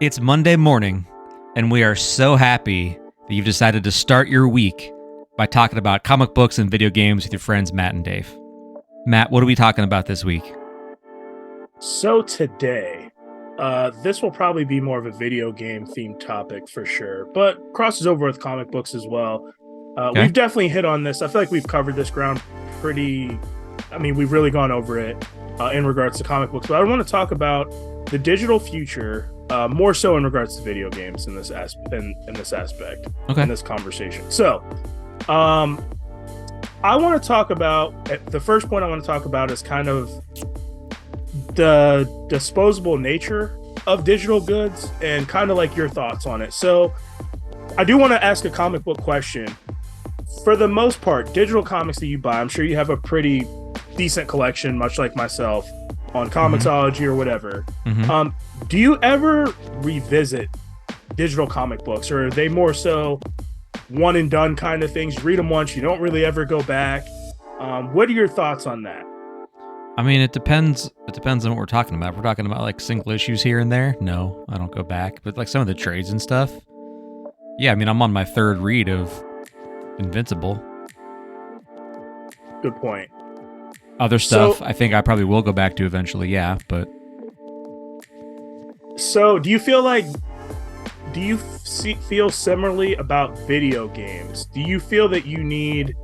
It's Monday morning, and we are so happy that you've decided to start your week by talking about comic books and video games with your friends Matt and Dave. Matt, what are we talking about this week? So today, this will probably be more of a video game themed topic for sure, but crosses over with comic books as well. Okay. We've definitely hit on this. I feel like we've covered this ground pretty. I mean, we've really gone over it in regards to comic books, but I want to talk about the digital future, more so in regards to video games in this aspect, Okay. in this conversation. So, I want to talk about the first point I want to talk about is kind of the disposable nature of digital goods and kind of like your thoughts on it. So I do want to ask a comic book question. For the most part, digital comics that you buy, I'm sure you have a pretty decent collection, much like myself, on Comixology or whatever. Do you ever revisit digital comic books, or are they more so one and done kind of things? You read them once, you don't really ever go back. What are your thoughts on that? I mean, it depends. It depends on what we're talking about. If we're talking about like single issues here and there, no, I don't go back. But like some of the trades and stuff, yeah. I mean, I'm on my third read of Invincible. Good point. Other stuff, I think I probably will go back to eventually. Yeah, but so do you feel like feel similarly about video games? Do you feel that you need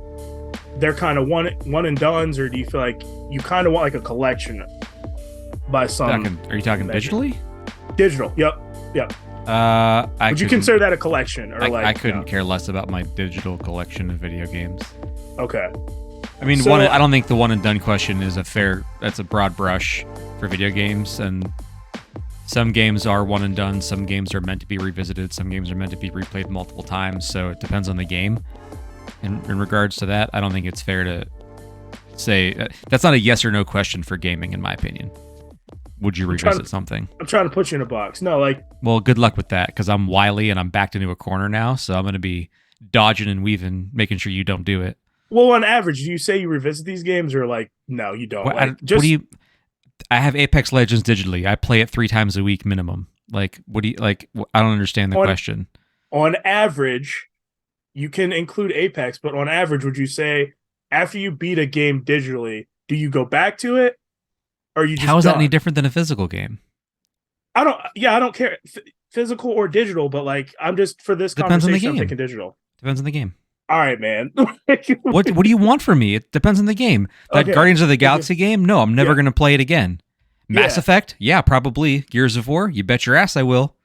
they're kind of one and done's, or do you feel like you kind of want like a collection by some? are you talking digitally? Digital. Yep. Would you consider that a collection, or I couldn't care less about my digital collection of video games. Okay. I mean, I don't think the one and done question is that's a broad brush for video games, and some games are one and done, some games are meant to be revisited, some games are meant to be replayed multiple times, so it depends on the game. In regards to that, I don't think it's fair to say that's not a yes or no question for gaming, in my opinion. Would you revisit something? I'm trying to put you in a box. No, like. Well, good luck with that, because I'm wily and I'm backed into a corner now, so I'm going to be dodging and weaving, making sure you don't do it. Well, on average, do you say you revisit these games, or like, no, you don't? What do you? I have Apex Legends digitally. I play it 3 times a week minimum. Like, what do you like? I don't understand the question. On average, you can include Apex, but on average, would you say after you beat a game digitally, do you go back to it, or you just how is that any different than a physical game? I don't care, physical or digital, but like I'm just for this conversation, I'm thinking digital. Depends on the game. All right, man. What do you want from me? It depends on the game. That Guardians of the Galaxy game? No, I'm never going to play it again. Mass Effect? Yeah, probably. Gears of War? You bet your ass I will.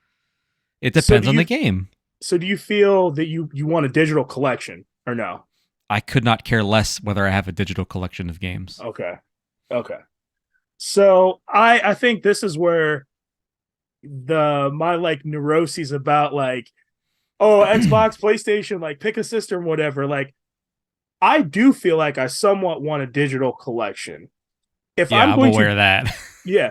It depends on the game. So do you feel that you want a digital collection, or no? I could not care less whether I have a digital collection of games. Okay. So I think this is where my like neuroses about like, oh, Xbox, PlayStation, like pick a system, whatever. Like, I do feel like I somewhat want a digital collection. I'm aware of that. Yeah.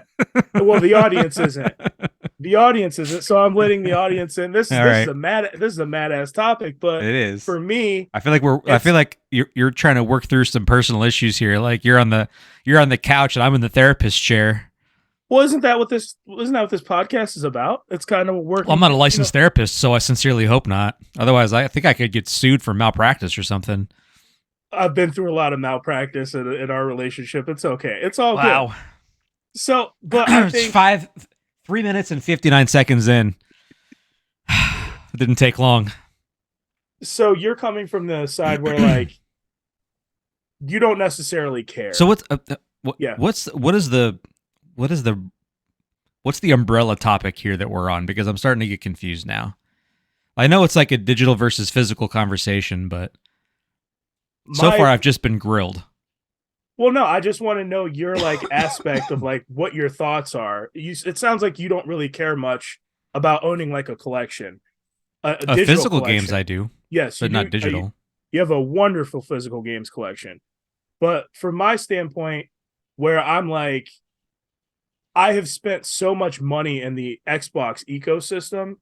Well, the audience isn't. So I'm letting the audience in. This is a mad ass topic, but it is for me. I feel like you're trying to work through some personal issues here. Like you're on the couch and I'm in the therapist chair. Well, isn't that what this podcast is about? It's kind of working. Well, I'm not a licensed therapist, so I sincerely hope not. Otherwise, I think I could get sued for malpractice or something. I've been through a lot of malpractice in our relationship. It's okay. It's all good. So, but I think 3 minutes and 59 seconds in. It didn't take long. So you're coming from the side where like you don't necessarily care. So what's the umbrella topic here that we're on? Because I'm starting to get confused now. I know it's like a digital versus physical conversation, but so far I've just been grilled. Well, no, I just want to know your like aspect of like what your thoughts are. It sounds like you don't really care much about owning like a collection. A physical collection. Games I do. Yes, but not digital. You have a wonderful physical games collection. But from my standpoint, where I'm like, I have spent so much money in the Xbox ecosystem,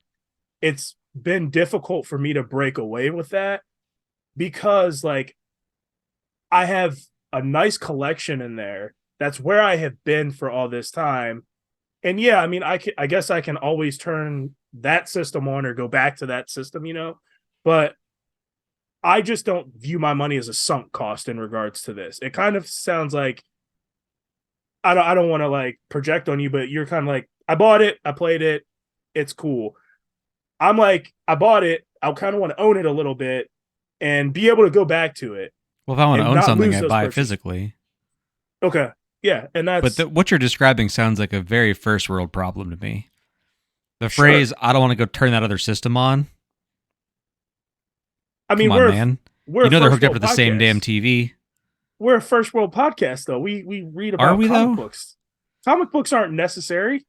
it's been difficult for me to break away with that, because like I have a nice collection in there. That's where I have been for all this time. And yeah, I mean, I guess I can always turn that system on or go back to that system, but I just don't view my money as a sunk cost in regards to this. It kind of sounds like I don't want to like project on you, but you're kind of like, I bought it, I played it, it's cool. I'm like, I bought it, I kind of want to own it a little bit and be able to go back to it Well, if I want to and own not something, lose I those buy it purchases. physically. Okay. Yeah, and But that's what you're describing sounds like a very first world problem to me. The sure. phrase, I don't want to go turn that other system on. I Come mean, on, man. we're You a know they're first hooked up to world the same damn podcast. TV. We're a first world podcast though. We read Are about we, comic though? books. Comic books aren't necessary.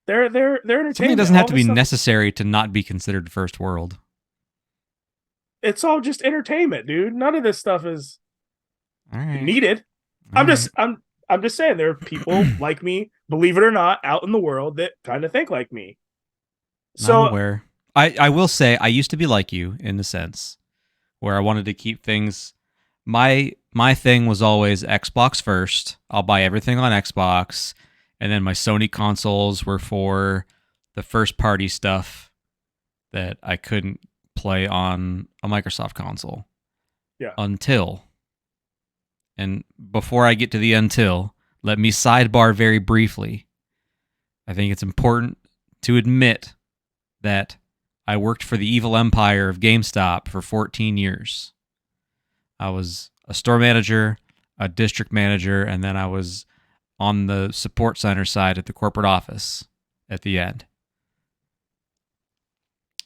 They're Something entertainment. doesn't have All to this be stuff, necessary to not be considered first world. it's all just entertainment, dude. None of this stuff is All right. needed. All right. I'm just saying there are people like me, believe it or not, out in the world that kind of think like me. I'm So aware. I will say I used to be like you in the sense where I wanted to keep things. My thing was always Xbox first. I'll buy everything on Xbox, and then my Sony consoles were for the first party stuff that I couldn't play on a Microsoft console. yeah. Until, and before I get to the until, let me sidebar very briefly. I think it's important to admit that I worked for the evil empire of GameStop for 14 years. I was a store manager, a district manager, and then I was on the support center side at the corporate office at the end.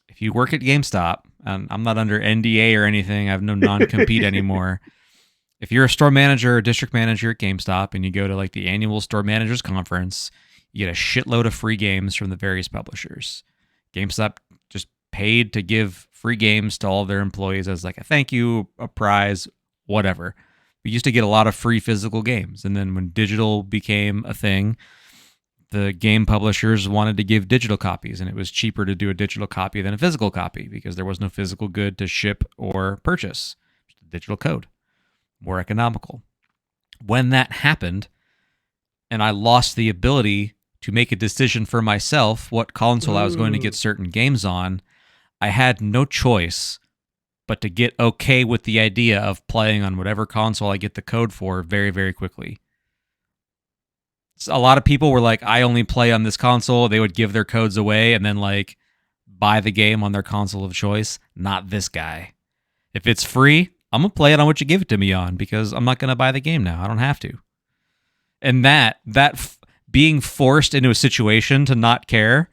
If you work at GameStop, and I'm not under NDA or anything, I have no non-compete anymore. If you're a store manager or district manager at GameStop and you go to like the annual store managers conference, you get a shitload of free games from the various publishers. GameStop just paid to give free games to all of their employees as like a thank you, a prize, whatever. We used to get a lot of free physical games. And then when digital became a thing, the game publishers wanted to give digital copies, and it was cheaper to do a digital copy than a physical copy because there was no physical good to ship or purchase. Digital code, more economical. When that happened, and I lost the ability to make a decision for myself what console I was going to get certain games on, I had no choice but to get okay with the idea of playing on whatever console I get the code for very, very quickly. So a lot of people were like, I only play on this console. They would give their codes away and then like buy the game on their console of choice. Not this guy. If it's free, I'm going to play it on what you give it to me on because I'm not going to buy the game now. I don't have to. And being forced into a situation to not care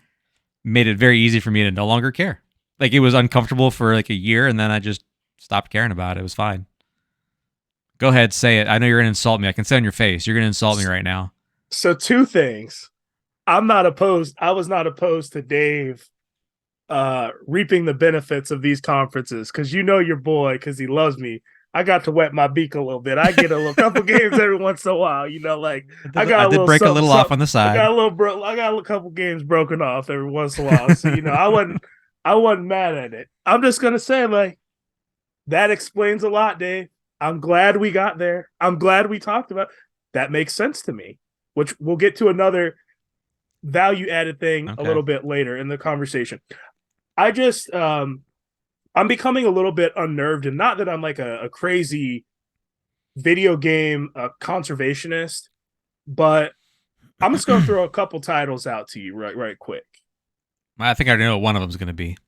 made it very easy for me to no longer care. Like it was uncomfortable for like a year and then I just stopped caring about it. It was fine. Go ahead, say it. I know you're going to insult me. I can see on your face. You're going to insult me right now. So two things. I was not opposed to Dave reaping the benefits of these conferences because your boy, because he loves me. I got to wet my beak a little bit. I get a little couple games every once in a while, like I did break a little off on the side. I got a couple games broken off every once in a while. So I wasn't mad at it. I'm just gonna say like that explains a lot, Dave. I'm glad we got there. I'm glad we talked about it. That makes sense to me, which we'll get to another value added thing a little bit later in the conversation. I just I'm becoming a little bit unnerved, and not that I'm like a crazy video game conservationist, but I'm just going to throw a couple titles out to you right quick. I think I already know what one of them is going to be.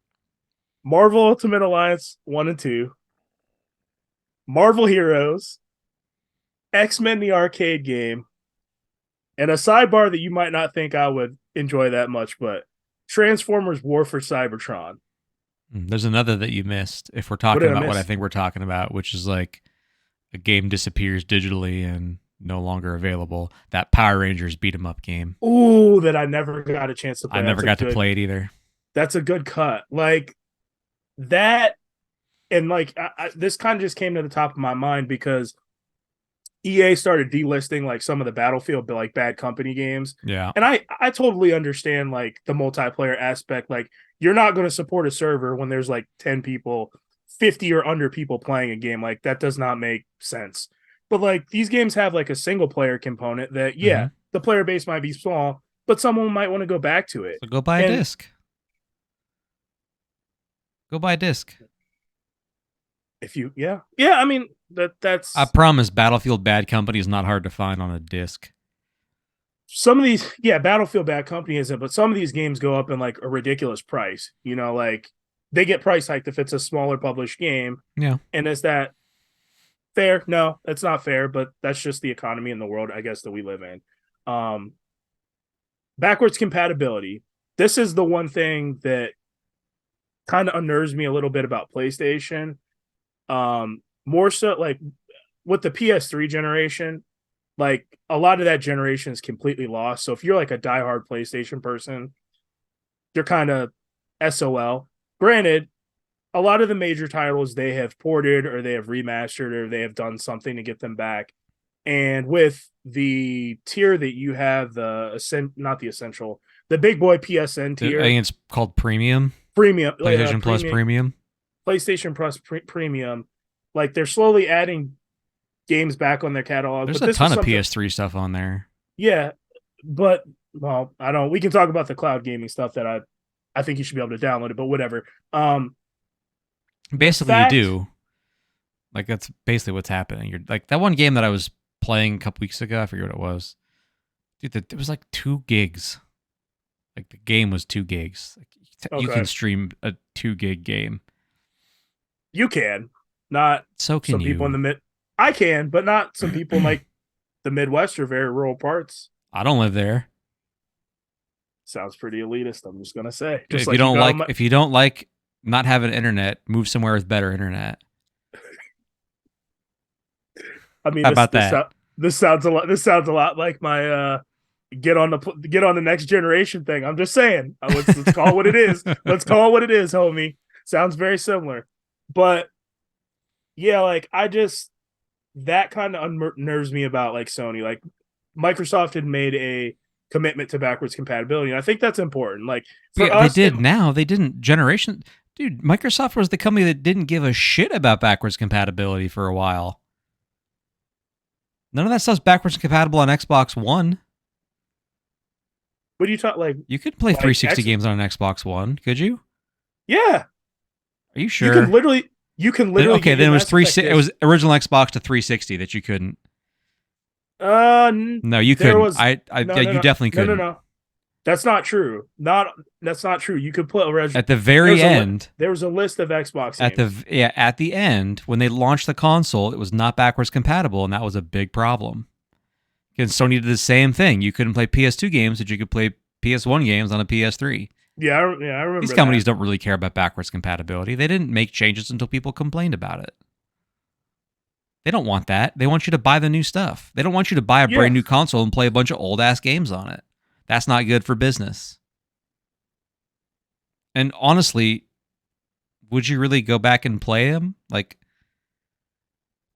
Marvel Ultimate Alliance 1 and 2, Marvel Heroes, X-Men the arcade game, and a sidebar that you might not think I would enjoy that much, but Transformers War for Cybertron. There's another that you missed if we're talking about what I think we're talking about, which is like a game disappears digitally and no longer available. That Power Rangers beat 'em up game. Ooh, that I never got a chance to play. I never got to play it either. That's a good cut. Like that, and like this kind of just came to the top of my mind because EA started delisting like some of the Battlefield like Bad Company games. Yeah. And I totally understand like the multiplayer aspect. Like you're not going to support a server when there's like 10 people, 50 or under people playing a game. Like that does not make sense. But like these games have like a single player component that the player base might be small, but someone might want to go back to it. So go buy a And disc. Go buy a disc. if you, yeah, I mean that's I promise, Battlefield Bad Company is not hard to find on a disc. some of these, yeah, Battlefield Bad Company isn't, but some of these games go up in like a ridiculous price. You know, like they get price hiked if it's a smaller published game. Yeah. And is that fair? No, it's not fair, but that's just the economy in the world, I guess, that we live in. Backwards compatibility. This is the one thing that kind of unnerves me a little bit about PlayStation. More so like with the PS3 generation, like a lot of that generation is completely lost. So if you're like a diehard PlayStation person, you're kind of SOL. Granted, a lot of the major titles they have ported or they have remastered or they have done something to get them back. And with the tier that you have, not the essential, the big boy PSN tier, I think it's called Premium. premium, PlayStation Plus Premium. PlayStation Plus Premium, like they're slowly adding games back on their catalog. There's but a ton of PS3 stuff on there. Yeah, but well, I don't. We can talk about the cloud gaming stuff that I think you should be able to download it, but whatever. Basically, you do. Like that's basically what's happening. You're like that one game that I was playing a couple weeks ago. I forget what it was. Dude, it was like 2 gigs. Like the game was 2 gigs. Like, you can stream a 2 gig game. You can, not so can some you. people in the mid. I can, but not some people in like the Midwest or very rural parts. I don't live there. Sounds pretty elitist. I'm just gonna say. Just if you don't like not having internet, move somewhere with better internet. I mean, how about that? This sounds a lot. This sounds a lot like my get on the next generation thing. I'm just saying. Let's call it what it is. Let's call it what it is, homie. Sounds very similar, but yeah, like that kind of unnerves me about like Sony. Like Microsoft had made a commitment to backwards compatibility, and I think that's important. Like for us, they did. Now they didn't. Generation, dude. Microsoft was the company that didn't give a shit about backwards compatibility for a while. None of that stuff's backwards compatible on Xbox One. What do you talk like? You could play 360 games on an Xbox One, could you? Yeah. Are you sure? You can literally. Okay, then it was 360. It was original Xbox to 360 that you couldn't. No, you couldn't. You definitely couldn't. No. That's not true. That's not true. You could play at the very end. There was a list of Xbox games. At the end when they launched the console, it was not backwards compatible, and that was a big problem. Because Sony did the same thing. You couldn't play PS2 games, but you could play PS1 games on a PS3. Yeah, I remember. These companies don't really care about backwards compatibility. They didn't make changes until people complained about it. They don't want that. They want you to buy the new stuff. They don't want you to buy a brand new console and play a bunch of old ass games on it. That's not good for business. And honestly, would you really go back and play them? Like,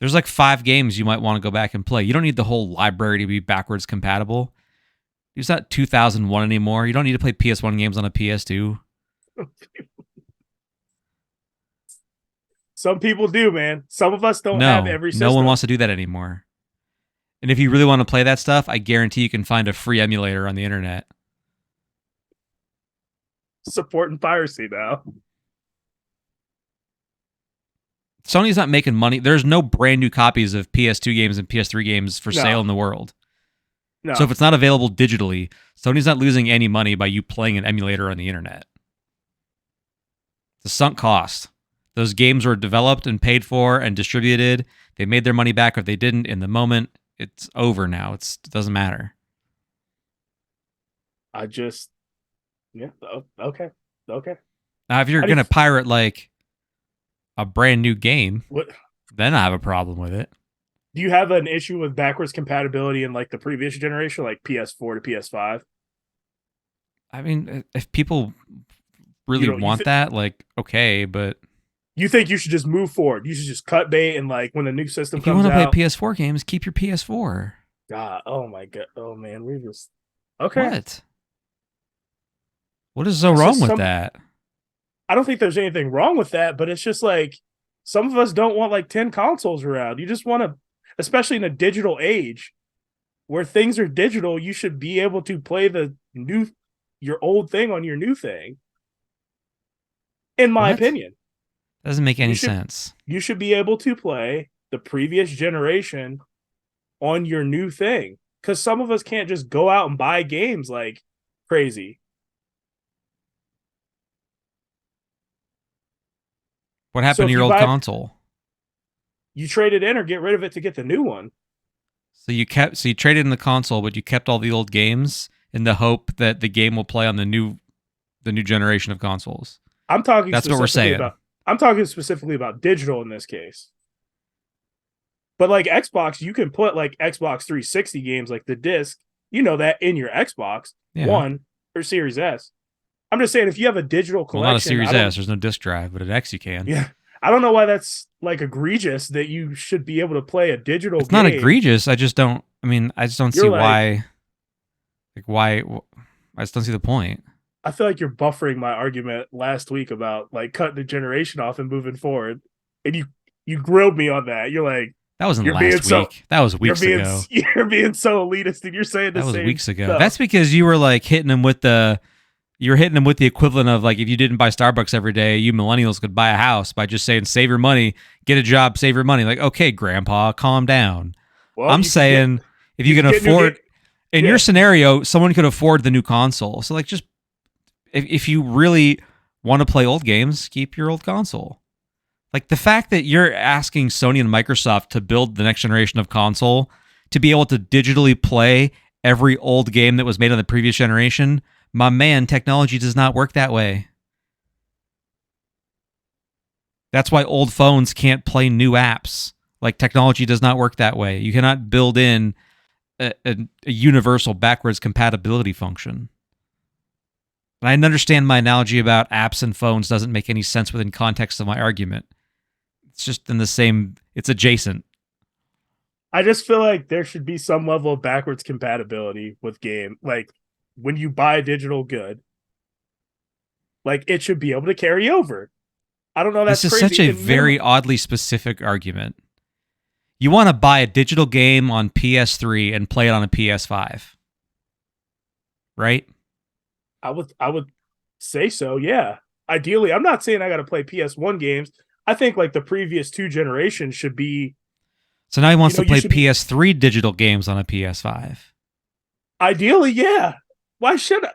there's like 5 games you might want to go back and play. You don't need the whole library to be backwards compatible. It's not 2001 anymore. You don't need to play PS1 games on a PS2. Some people do, man. Some of us don't have every system. No one wants to do that anymore. And if you really want to play that stuff, I guarantee you can find a free emulator on the internet. Supporting piracy now. Sony's not making money. There's no brand new copies of PS2 games and PS3 games for sale in the world. No. So if it's not available digitally, Sony's not losing any money by you playing an emulator on the internet. It's a sunk cost. Those games were developed and paid for and distributed. They made their money back, or if they didn't in the moment. It's over now. It doesn't matter. Okay. Now, if you're going to pirate like a brand new game, then I have a problem with it. Do you have an issue with backwards compatibility in like the previous generation, like PS4 to PS5? I mean, if people really want that, like, okay, but you think you should just move forward? You should just cut bait and like when the new system comes out. If you want to play PS4 games, keep your PS4. God, oh my god, oh man, we're just okay. What is so wrong with that? I don't think there's anything wrong with that, but it's just like some of us don't want like 10 consoles around. You just want to, especially in a digital age, Where things are digital, you should be able to play your old thing on your new thing. In my What? opinion, Doesn't make you any should sense. you should be able to play the previous generation on your new thing. Because some of us can't just go out and buy games like crazy. What So happened to if your you old buy, console? you trade it in or get rid of it to get the new one. So you traded in the console, but you kept all the old games in the hope that the game will play on the new generation of consoles. I'm talking That's what we're specifically saying. about. I'm talking specifically about digital in this case. But like Xbox, you can put like Xbox 360 games like the disc, that in your Xbox Yeah. One or Series S. I'm just saying if you have a digital Well, not a collection, Series I don't S. There's no disc drive, but at X you can. yeah, I don't know why that's like egregious that you should be able to play a digital It's not game. egregious. I just don't. I mean, I just don't see You're like, why. Like why? I just don't see the point. I feel like you're buffering my argument last week about like cutting the generation off and moving forward. And you grilled me on that. You're like, That wasn't you're being last week. That was you're weeks being ago. you're being so elitist and you're saying the That was same weeks ago. stuff. That's because you were like hitting him with the. You were hitting him with the equivalent of like if you didn't buy Starbucks every day, you millennials could buy a house by just saying save your money, get a job, save your money. Like, okay, grandpa, calm down. Well, I'm saying if you can get new afford in yeah. your scenario, someone could afford the new console. So like just if you really want to play old games, keep your old console. Like the fact that you're asking Sony and Microsoft to build the next generation of console to be able to digitally play every old game that was made on the previous generation, my man, technology does not work that way. That's why old phones can't play new apps. Like technology does not work that way. You cannot build in a universal backwards compatibility function. And I understand my analogy about apps and phones doesn't make any sense within context of my argument. It's just in the same, it's adjacent. I just feel like there should be some level of backwards compatibility with game. Like when you buy a digital good, like it should be able to carry over. I don't know. That's This is crazy. such a very oddly specific argument. You want to buy a digital game on PS3 and play it on a PS5, right? I would say so. Yeah. Ideally, I'm not saying I got to play PS1 games. I think like the previous two generations should be. So now he wants to play should PS3 digital games on a PS5. Ideally, yeah. Why should I?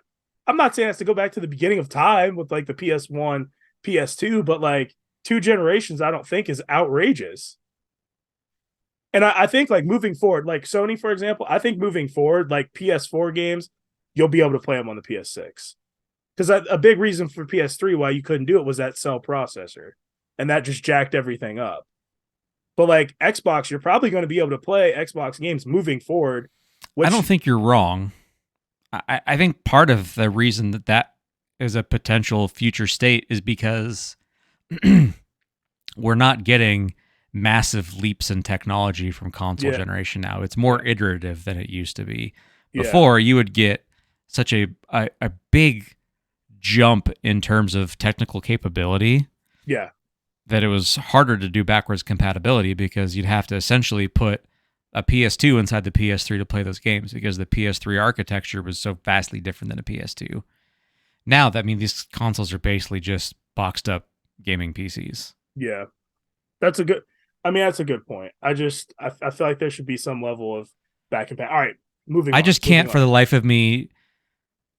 I'm not saying it has to go back to the beginning of time with like the PS1, PS2, but like two generations, I don't think is outrageous. And I think like moving forward, like Sony, for example, I think moving forward, like PS4 games, you'll be able to play them on the PS6. Because a big reason for PS3 why you couldn't do it was that cell processor. And that just jacked everything up. But like Xbox, you're probably going to be able to play Xbox games moving forward. I don't think you're wrong. I think part of the reason that is a potential future state is because we're not getting massive leaps in technology from console generation now. It's more iterative than it used to be. Before, you would get such a big jump in terms of technical capability. Yeah. That it was harder to do backwards compatibility because you'd have to essentially put a PS2 inside the PS3 to play those games because the PS3 architecture was so vastly different than a PS2. Now, that means these consoles are basically just boxed up gaming PCs. Yeah. That's a good point. I feel like there should be some level of back and back. All right, moving on. I just can't for the life of me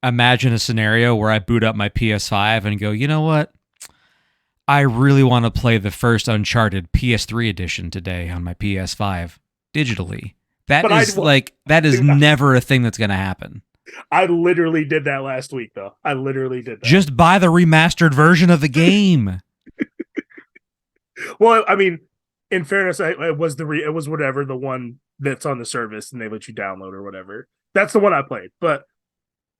imagine a scenario where I boot up my PS5 and go, you know what? I really want to play the first Uncharted PS3 edition today on my PS5 digitally. That is never a thing that's going to happen. I literally did that last week, though. I literally did that. Just buy the remastered version of the game. Well, I mean, in fairness, it was whatever, the one that's on the service and they let you download or whatever. That's the one I played. But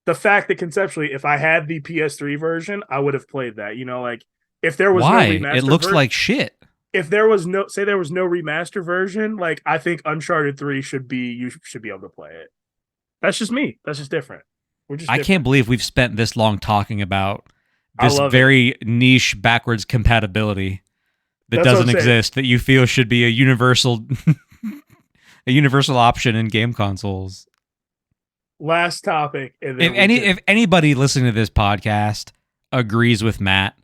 the fact that conceptually, if I had the PS3 version, I would have played that. Like if there was no remaster, it looks like shit. If there was no remaster version, like I think Uncharted 3 you should be able to play it. That's just me. That's just different. I can't believe we've spent this long talking about this very niche backwards compatibility that doesn't exist that you feel should be a universal option in game consoles. last topic, and then If anybody listening to this podcast agrees with Matt,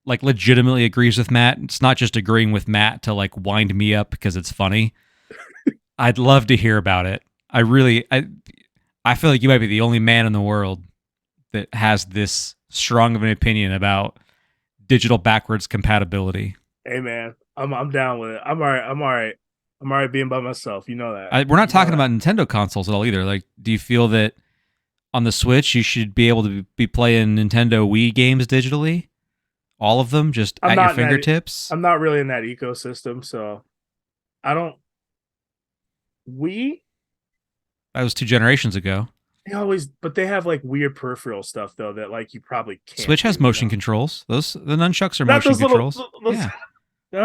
like legitimately agrees with Matt, it's not just agreeing with Matt to like wind me up because it's funny. I'd love to hear about it. I feel like you might be the only man in the world that has this strong of an opinion about digital backwards compatibility. hey man, I'm down with it. I'm all right. I'm all right being by myself. You know that. We're not You know talking that. about Nintendo consoles at all either. Like, do you feel that on the Switch you should be able to be playing Nintendo Wii games digitally? All of them, just I'm at your not in that. fingertips? I'm not really in that ecosystem, so I don't. We That was 2 generations ago. they always, but they have like weird peripheral stuff though that like you probably can't. Switch has do, you motion know? controls. The nunchucks are Not motion those little. controls. Those, Yeah,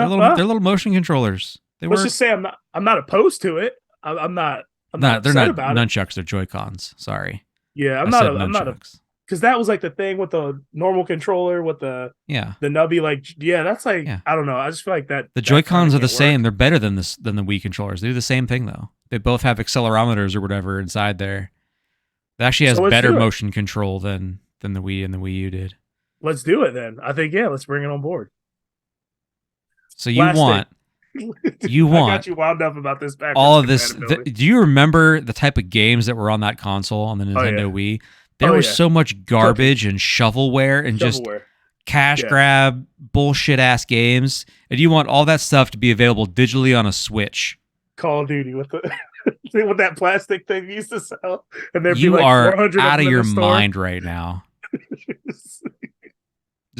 huh? they're little motion controllers. They Let's work. just say I'm not opposed to it. I'm not. I'm not No, they're upset not about it. nunchucks. They're Joy Cons. Sorry, Yeah, I said I'm not a nunchucks. because that was like the thing with the normal controller with Yeah, the nubby. Like, yeah, that's like yeah. I don't know. I just feel like The Joy that kind Cons of are the can't same. work. They're better than the Wii controllers. They do the same thing though. They both have accelerometers or whatever inside there. It actually has So let's better do it. motion control than the Wii and the Wii U did. Let's do it then. I think yeah. Let's bring it on board. So you Last thing. want you I want got you wound up about this backwards all of this. compatibility. Do you remember the type of games that were on that console on the Oh Nintendo yeah. Wii? There Oh was yeah. so much garbage and shovelware and just Shovelware. cash Yeah. grab bullshit ass games. And you want all that stuff to be available digitally on a Switch. Call of Duty with the with that plastic thing you used to sell, and there'd be You like are 400 out of of them in your the store. mind right now. This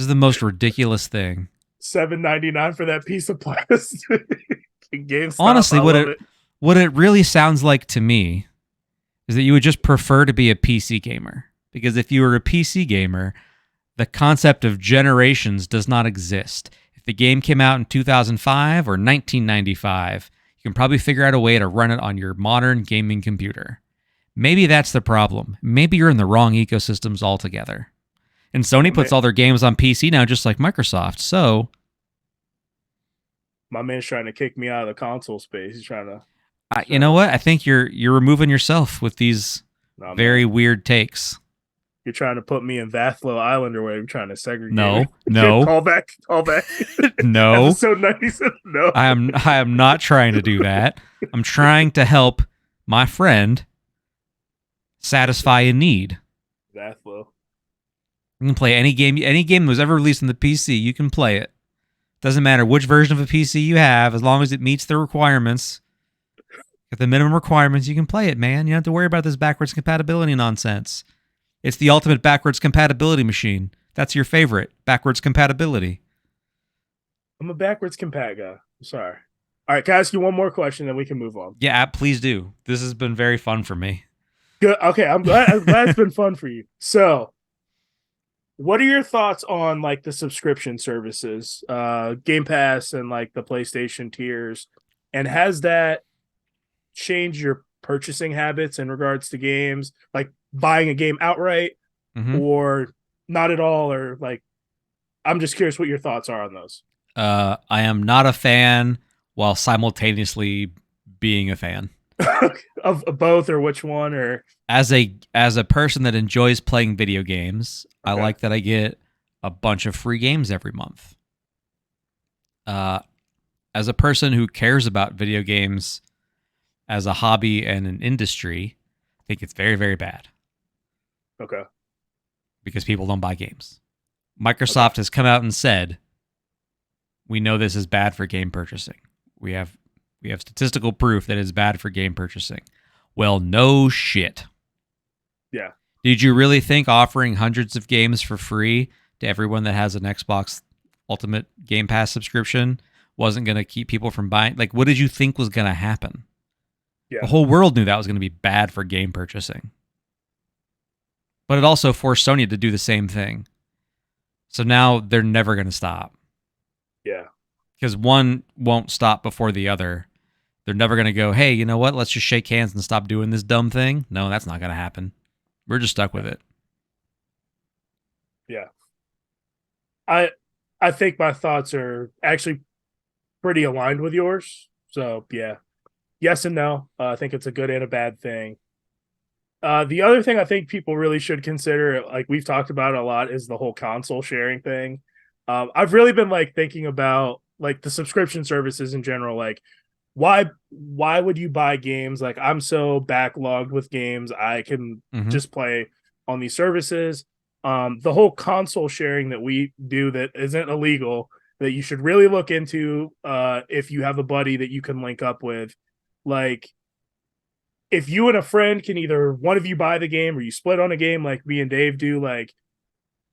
is the most ridiculous thing. $7.99 for that piece of plastic. GameStop. Honestly, I love it. what it really sounds like to me is that you would just prefer to be a PC gamer. Because if you were a PC gamer, the concept of generations does not exist. If the game came out in 2005 or 1995, you can probably figure out a way to run it on your modern gaming computer. Maybe that's the problem. Maybe you're in the wrong ecosystems altogether. And Sony puts all their games on PC now, just like Microsoft. So, My man's trying to kick me out of the console space. He's trying to. you know what? I think you're removing yourself with these Nah, very man. weird takes. You're trying to put me in Vathlo Island or whatever. You're trying to segregate. No, me. no, Call back. no. Episode 97. No. I am not trying to do that. I'm trying to help my friend satisfy a need. Vathlo. You can play any game that was ever released on the PC. You can play it. Doesn't matter which version of a PC you have, as long as it meets the requirements. At the minimum requirements, you can play it, man. You don't have to worry about this backwards compatibility nonsense. It's the ultimate backwards compatibility machine. That's your favorite, backwards compatibility. I'm a backwards compat guy. I'm sorry. All right, can I ask you one more question, then we can move on? Yeah, please do. This has been very fun for me. Good. Okay, I'm glad it's been fun for you. So, what are your thoughts on like the subscription services, Game Pass and like the PlayStation tiers? And has that changed your purchasing habits in regards to games, like buying a game outright or not at all? Or like, I'm just curious what your thoughts are on those. I am not a fan while simultaneously being a fan. of both, or which one? Or As a person that enjoys playing video games, I Okay. like that I get a bunch of free games every month. As a person who cares about video games as a hobby and an industry, I think it's very, very bad okay, because people don't buy games. Microsoft has come out and said, we know this is bad for game purchasing. We have statistical proof that it's bad for game purchasing. Well, no shit. yeah, Did you really think offering hundreds of games for free to everyone that has an Xbox Ultimate Game Pass subscription wasn't going to keep people from buying? Like, what did you think was going to happen? Yeah. The whole world knew that was going to be bad for game purchasing. But it also forced Sony to do the same thing. So now they're never going to stop. yeah. Because one won't stop before the other. They're never going to go, hey, you know what? Let's just shake hands and stop doing this dumb thing. No, that's not going to happen. We're just stuck with it. Yeah. I think my thoughts are actually pretty aligned with yours. So yeah. Yes and no. I think it's a good and a bad thing. The other thing I think people really should consider, like we've talked about a lot, is the whole console sharing thing. I've really been like thinking about like the subscription services in general. Like, why would you buy games? Like, I'm so backlogged with games, I can Hmm. just play on these services. The whole console sharing that we do that isn't illegal, that you should really look into if you have a buddy that you can link up with. Like, if you and a friend can either one of you buy the game or you split on a game like me and Dave do, like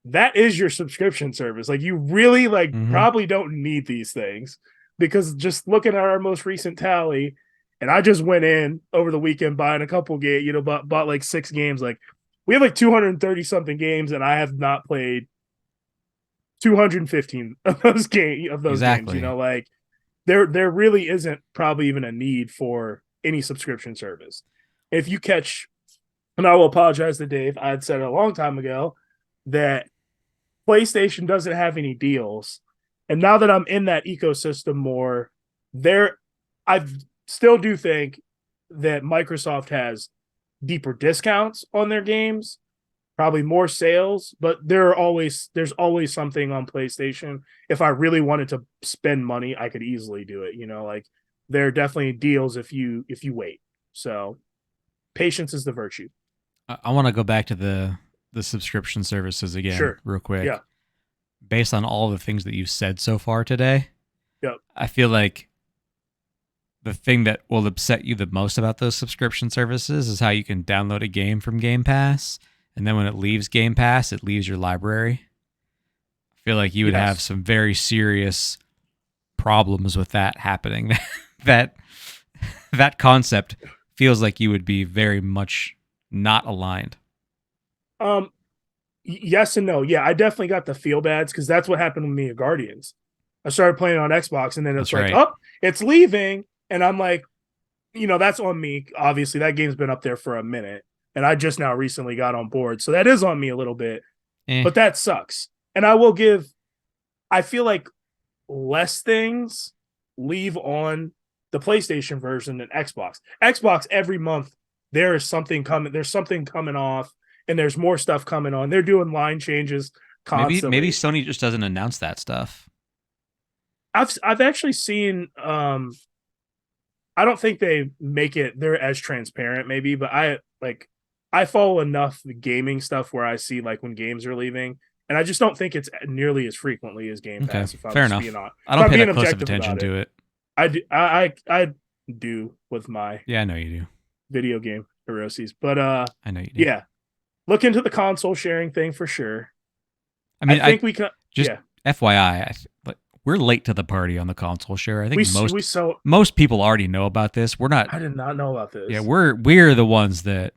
that is your subscription service. Like you really like Hmm. probably don't need these things because just looking at our most recent tally, and I just went in over the weekend buying a couple games, bought like 6 games. Like we have like 230 something games, and I have not played 215 of those games. Exactly. Like there really isn't probably even a need for any subscription service. If you catch, and I will apologize to Dave, I had said a long time ago that PlayStation doesn't have any deals. And now that I'm in that ecosystem more, there I still do think that Microsoft has deeper discounts on their games, probably more sales, but there's always something on PlayStation. If I really wanted to spend money, I could easily do it. Like there are definitely deals if you wait. So patience is the virtue. I want to go back to the subscription services again, Sure. real quick. Yeah. Based on all the things that you've said so far today, Yep. I feel like the thing that will upset you the most about those subscription services is how you can download a game from Game Pass, and then when it leaves Game Pass, it leaves your library. I feel like you would have Yes. some very serious problems with that happening. that that concept feels like you would be very much not aligned. Um, yes and no. Yeah, I definitely got the feel bads because that's what happened with me at Guardians. I started playing on Xbox and then it's That's like, right. oh, it's leaving. And I'm like, that's on me. Obviously, that game's been up there for a minute. And I just now recently got on board. So that is on me a little bit. Eh. But that sucks. And I feel like less things leave on the PlayStation version than Xbox. Xbox every month there is something coming. There's something coming off, and there's more stuff coming on. They're doing line changes Maybe constantly. Sony just doesn't announce that stuff. I've actually seen. I don't think they make it. They're as transparent, maybe, but I follow enough gaming stuff where I see like when games are leaving, and I just don't think it's nearly as frequently as Game Okay, Pass. If I'm fair just being enough. on, I if don't I'm pay being that close of objective attention about it, to it. I do. I do with my Yeah, I know you do. video game neuroses, but I know you do. yeah, look into the console sharing thing for sure. I I mean, I think we can. just Yeah, FYI, but we're late to the party on the console share. I think we so most people already know about this. We're not. I did not know about Yeah, this. we're the ones that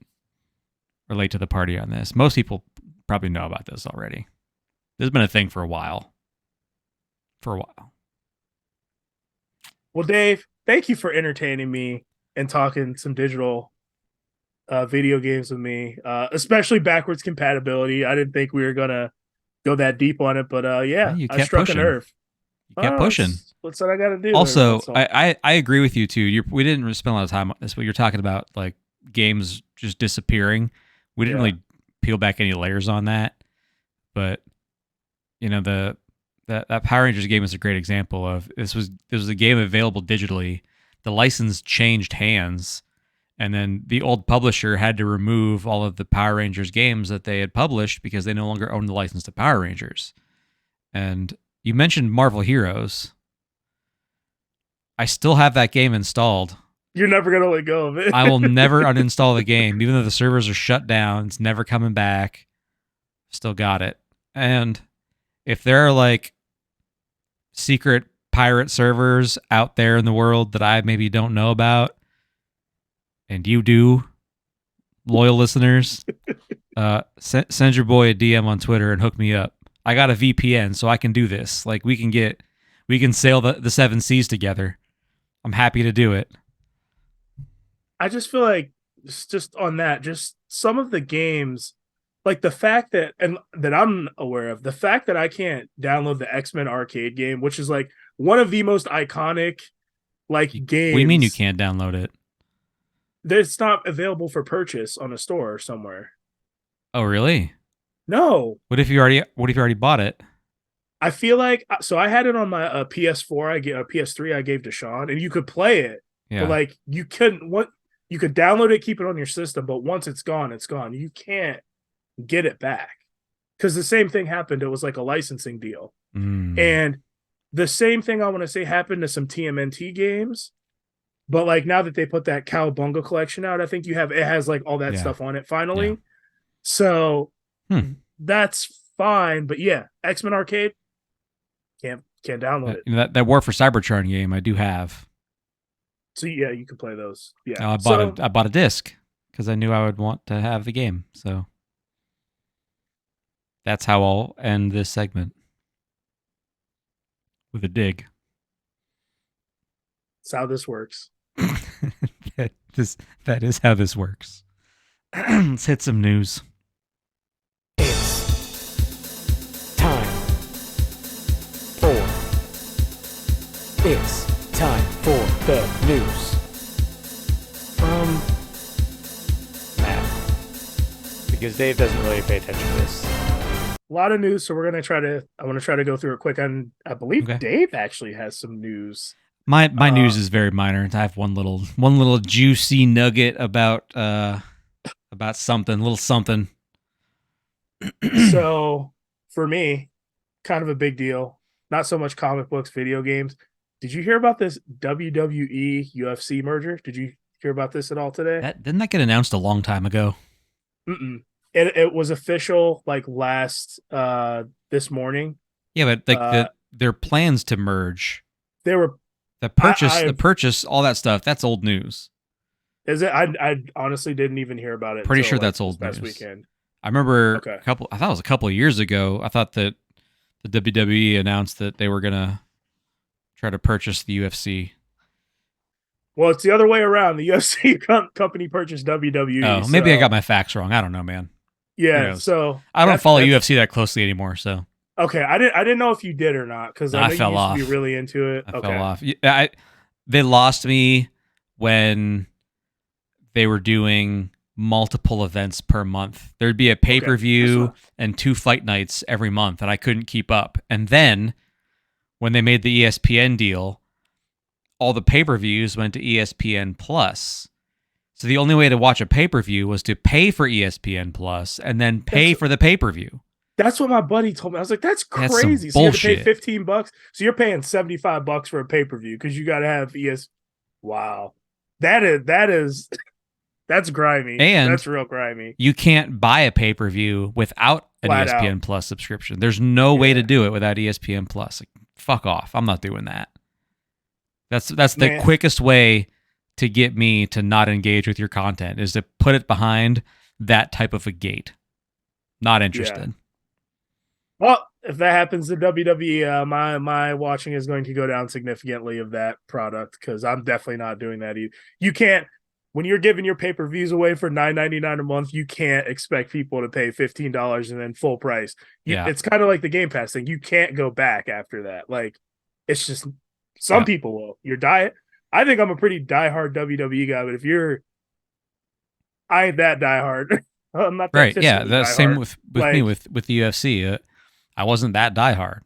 are late to the party on this. Most people probably know about this already. This has been a thing for a while. For a while. Well, Dave, thank you for entertaining me and talking some digital video games with me, especially backwards compatibility. I didn't think we were gonna go that deep on it, but Yeah, yeah, you I kept struck a pushing. nerve. You kept Oh, pushing. that's what I got to do every Also, once in a while. I agree with you too. We didn't spend a lot of time on this, but you're talking about like games just disappearing. We didn't Yeah, really peel back any layers on that, but that Power Rangers game is a great example of this was a game available digitally. The license changed hands, and then the old publisher had to remove all of the Power Rangers games that they had published because they no longer owned the license to Power Rangers. And you mentioned Marvel Heroes. I still have that game installed. you're never gonna let go of it. I will never uninstall the game, even though the servers are shut down. It's never coming back. Still got it. And if there are like secret pirate servers out there in the world that I maybe don't know about, and you do, loyal listeners, send your boy a DM on Twitter and hook me up. I got a VPN, so I can do this. Like we can sail the seven seas together. I'm happy to do it. I just feel like just on that, just some of the games, like the fact that and that I'm aware of, the fact that I can't download the X-Men arcade game, which is like one of the most iconic like What do you mean you games. can't download it? It's not available for purchase on a store somewhere. Oh, really? No, What if you already bought it? I feel like so I had it on my PS4. I get a PS3. I gave to Sean, and you could play it, but Yeah. like you couldn't. What you could download it, keep it on your system, but once it's gone, it's gone. You can't get it back because the same thing happened. It was like a licensing deal, Mm, and the same thing I want to say happened to some TMNT games. But like now that they put that Cowabunga collection out, I think it has like all that yeah. stuff on it Yeah. finally. So Hmm. that's fine. But yeah, X-Men Arcade can't download it. That War for Cybertron game I do have. So yeah, you can play those. Yeah. I bought So a disc because I knew I would want to have the game. So that's how I'll end this segment with a dig. that's how this works. that, this, that is how this works. Let's hit some news. It's time for. It's time for the news. From Matt. Because Dave doesn't really pay attention to this. A lot of news, so I want to try to go through it quick. And I believe Okay. Dave actually has some news. My news is very minor. I have one little juicy nugget about something, little something. So for me, kind of a big deal. Not so much comic books, video games. Did you hear about this WWE UFC merger? Did you hear about this at all today? Didn't that get announced a long time ago? Mm-mm. It was official like last this morning. Yeah, but like their plans to merge, They were the purchase, all that stuff. That's old news. Is it? I honestly didn't even hear about it. Pretty until, sure like, that's this old past news. weekend. I remember Okay. I thought it was a couple of years ago. I thought that the WWE announced that they were gonna try to purchase the UFC. Well, it's the other way around. The UFC company purchased WWE. Oh, maybe I got my facts wrong. I don't know, man. Yeah, knows? so I don't follow UFC that closely anymore, so okay. I didn't know if you did or not because I know fell you used off. to be really into it. I Okay. fell off. They lost me when they were doing multiple events per month. There'd be a pay-per-view and 2 fight nights every month, and I couldn't keep up. And then when they made the ESPN deal, all the pay-per-views went to ESPN Plus. So the only way to watch a pay-per-view was to pay for ESPN Plus and then pay for the pay-per-view. That's what my buddy told me. I was like, "That's That's some crazy." So you have to pay bullshit. $15. So you're paying $75 for a pay per view because you got to have ES. Wow, that is that's grimy. And that's real grimy. You can't buy a pay-per-view without an Flat ESPN out. Plus subscription. There's no way Yeah. to do it without ESPN Plus. Like, fuck off. I'm not doing that. That's the Man. quickest way to get me to not engage with your content is to put it behind that type of a gate. Not interested. Well, if that happens to WWE, my watching is going to go down significantly of that product because I'm definitely not doing that either. You can't when you're giving your pay per views away for $9.99 a month. You can't expect people to pay $15 and then full price. Yeah. It's kind of like the Game Pass thing. You can't go back after that. Like it's just some people will. Your diet. I think I'm a pretty diehard WWE guy, but if you're, I ain't that diehard. I'm not that Right. Yeah. fiscally That's diehard. same with Like- me with the UFC. I wasn't that diehard.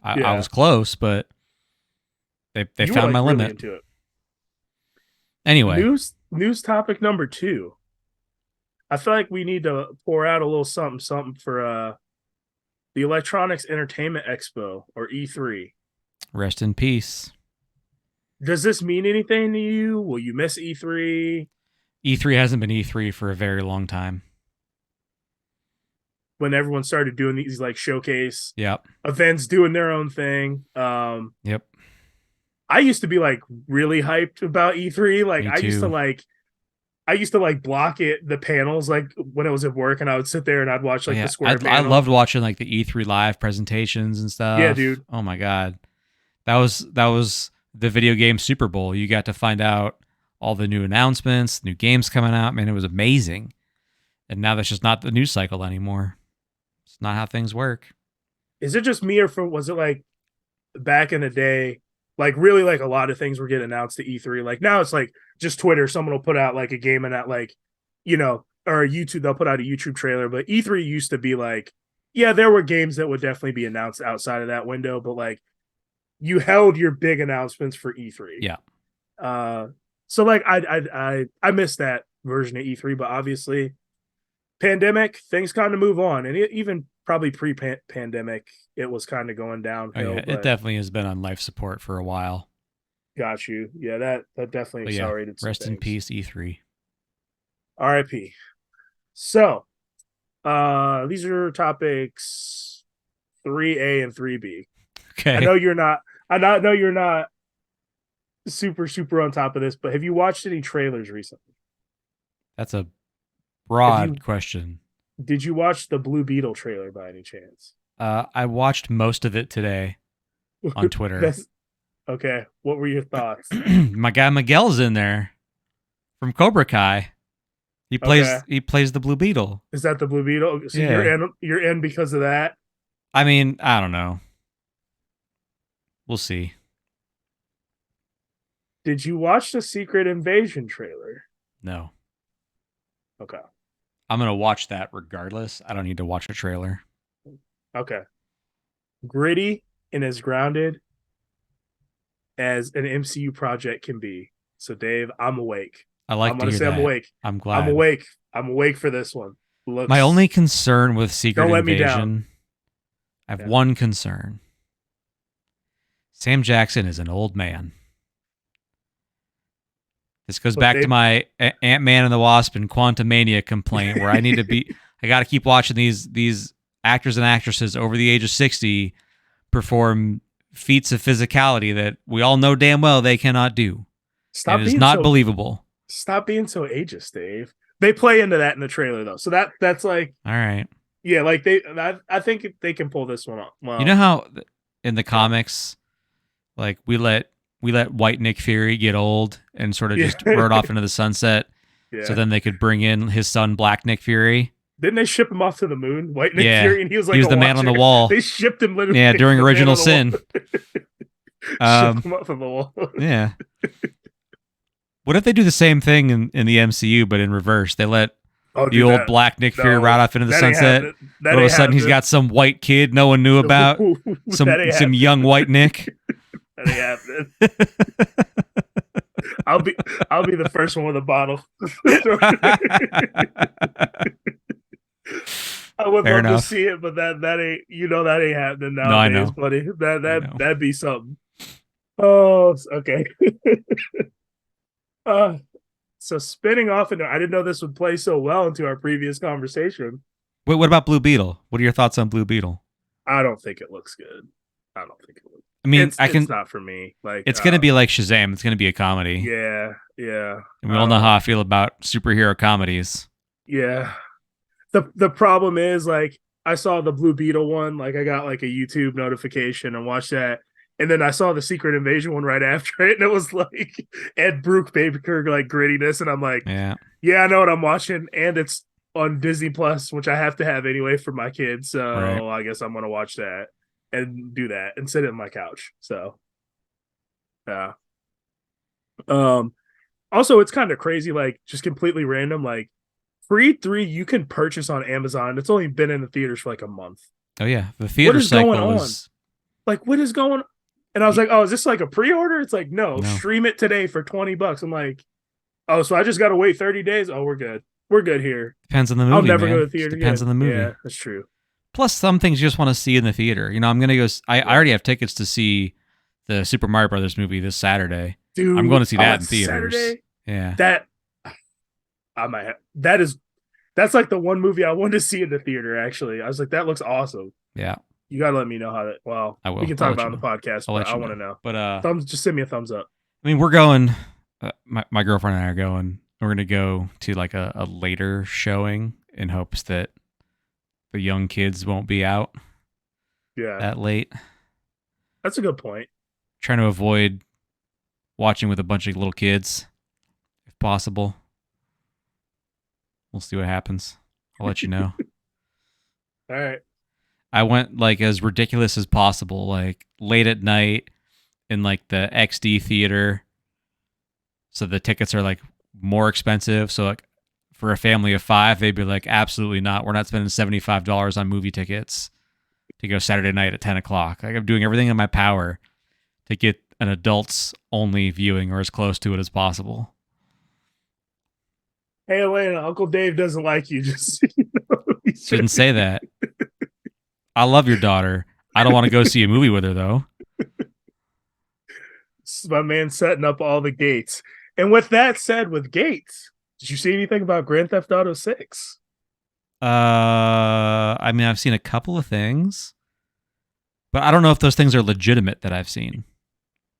I Yeah. was close, but they You were, found my really limit. into it. Anyway, News topic number 2. I feel like we need to pour out a little something for the Electronics Entertainment Expo or E3. rest in peace. Does this mean anything to you? Will you miss E3? E3 hasn't been E3 for a very long time. When everyone started doing these like showcase Yep. events, doing their own thing. Yep. I used to be like really hyped about E3. Like Me I used to like block it the panels like when it was at work and I would sit there and I'd watch like the Square I panel. loved watching like the E3 live presentations and stuff. Yeah, dude. Oh my god, that was the video game Super Bowl. You got to find out all the new announcements, new games coming out. Man, it was amazing. And now that's just not the news cycle anymore. It's not how things work. Is it just me or was it like back in the day Like really, like a lot of things were getting announced to E3. Like now it's like just Twitter. Someone will put out like a game and that like, or YouTube. They'll put out a YouTube trailer. But E3 used to be like, yeah, there were games that would definitely be announced outside of that window. But like, you held your big announcements for E3. Yeah. So like I missed that version of E3, but obviously, pandemic things kind of move on, and even probably pre-pandemic, it was kind of going downhill. Oh, yeah. It definitely has been on life support for a while. Got you. Yeah, that definitely But accelerated. Yeah, rest in peace, E3. R.I.P. So, these are topics 3A and 3B. Okay. I know you're not super on top of this, but have you watched any trailers recently? That's a broad question. Did you watch the Blue Beetle trailer by any chance? I watched most of it today on Twitter. Okay. What were your thoughts? My guy Miguel's in there from Cobra Kai. He plays the Blue Beetle. Is that the Blue Beetle? So Yeah. you're in because of that? I mean, I don't know. We'll see. Did you watch the Secret Invasion trailer? No. Okay. I'm going to watch that regardless. I don't need to watch a trailer. Okay. Gritty and as grounded as an MCU project can be. So, Dave, I'm awake. I like I'm to hear say that. I'm awake. I'm glad. I'm awake. I'm awake for this one. My only concern with Secret Don't let me Invasion, down. I have one concern. Sam Jackson is an old man. This goes back to my Ant-Man and the Wasp and Quantumania complaint, where I got to keep watching these actors and actresses over the age of 60 perform feats of physicality that we all know damn well they cannot do. It is not believable. Stop being so ageist, Dave. They play into that in the trailer though, so that's like, all right. Yeah, like I think they can pull this one off. Well, you know how in the comics, like we let white Nick Fury get old and sort of just rode off into the sunset, so then they could bring in his son Black Nick Fury. Didn't they ship him off to the moon, White Nick Fury, and he was like the man on the wall. They shipped him literally. Yeah, during Original Sin. Shipped him off of the wall. Yeah. What if they do the same thing in the MCU, but in reverse? They let the old Black Nick Fury ride off into the sunset. All of a sudden, he's got some white kid no one knew about. some young white Nick. That ain't happening. I'll be the first one with a bottle. I would love to see it, but that ain't that ain't happening nowadays, no, I know. buddy. That'd be something. Oh, okay. So spinning off into, I didn't know this would play so well into our previous conversation. Wait, what about Blue Beetle? What are your thoughts on Blue Beetle? I don't think it looks good. I don't think it looks. I mean, it's not for me. Like, it's gonna be like Shazam. It's gonna be a comedy. Yeah. And we all know how I feel about superhero comedies. Yeah. The problem is, like, I saw the Blue Beetle one. Like, I got like a YouTube notification and watched that. And then I saw the Secret Invasion one right after it, and it was like Ed Baker like grittiness, and I'm like, yeah, I know what I'm watching, and it's on Disney Plus, which I have to have anyway for my kids. So I guess I'm gonna watch that and do that and sit on my couch. So, yeah. Also, it's kind of crazy, like just completely random. Like Creed 3, you can purchase on Amazon. It's only been in the theaters for like a month. Oh yeah, the theater cycle is like, what is going on? And I was like, oh, is this like a pre-order? It's like, no, stream it today for $20. I'm like, oh, so I just got to wait 30 days? Oh, we're good. We're good here. Depends on the movie, I'll never man. go to the theater. Depends on the movie. Yeah, that's true. Plus, some things you just want to see in the theater. You know, I'm going to go, I already have tickets to see the Super Mario Brothers movie this Saturday. Dude, I'm going to see that in theaters. Saturday? Yeah. That's like the one movie I wanted to see in the theater, actually. I was like, that looks awesome. Yeah. You gotta let me know how that. Well, I will. We can talk about it on the podcast, but I want to know. But just send me a thumbs up. I mean, we're going. My girlfriend and I are going. We're going to go to like a later showing in hopes that the young kids won't be out. Yeah, that late. That's a good point. Trying to avoid watching with a bunch of little kids, if possible. We'll see what happens. I'll let you know. All right. I went like as ridiculous as possible, like late at night in like the XD theater. So the tickets are like more expensive. So like for a family of 5, they'd be like, absolutely not. We're not spending $75 on movie tickets to go Saturday night at 10 o'clock. Like I'm doing everything in my power to get an adults only viewing or as close to it as possible. Hey, Elena, Uncle Dave doesn't like you. Just so you know. Shouldn't say that. I love your daughter. I don't want to go see a movie with her though. This is my man setting up all the gates. And with that said, with gates, did you see anything about Grand Theft Auto 6? I mean, I've seen a couple of things, but I don't know if those things are legitimate that I've seen.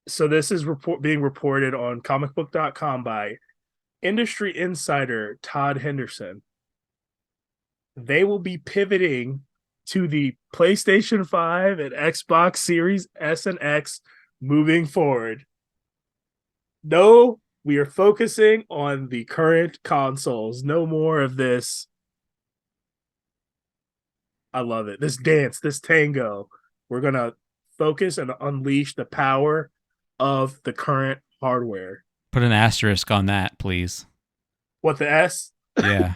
So this is being reported on comicbook.com by industry insider Todd Henderson. They will be pivoting to the PlayStation 5 and Xbox Series S and X moving forward. No, we are focusing on the current consoles. No more of this. I love it. This dance, this tango. We're going to focus and unleash the power of the current hardware. Put an asterisk on that, please. What, the S? Yeah.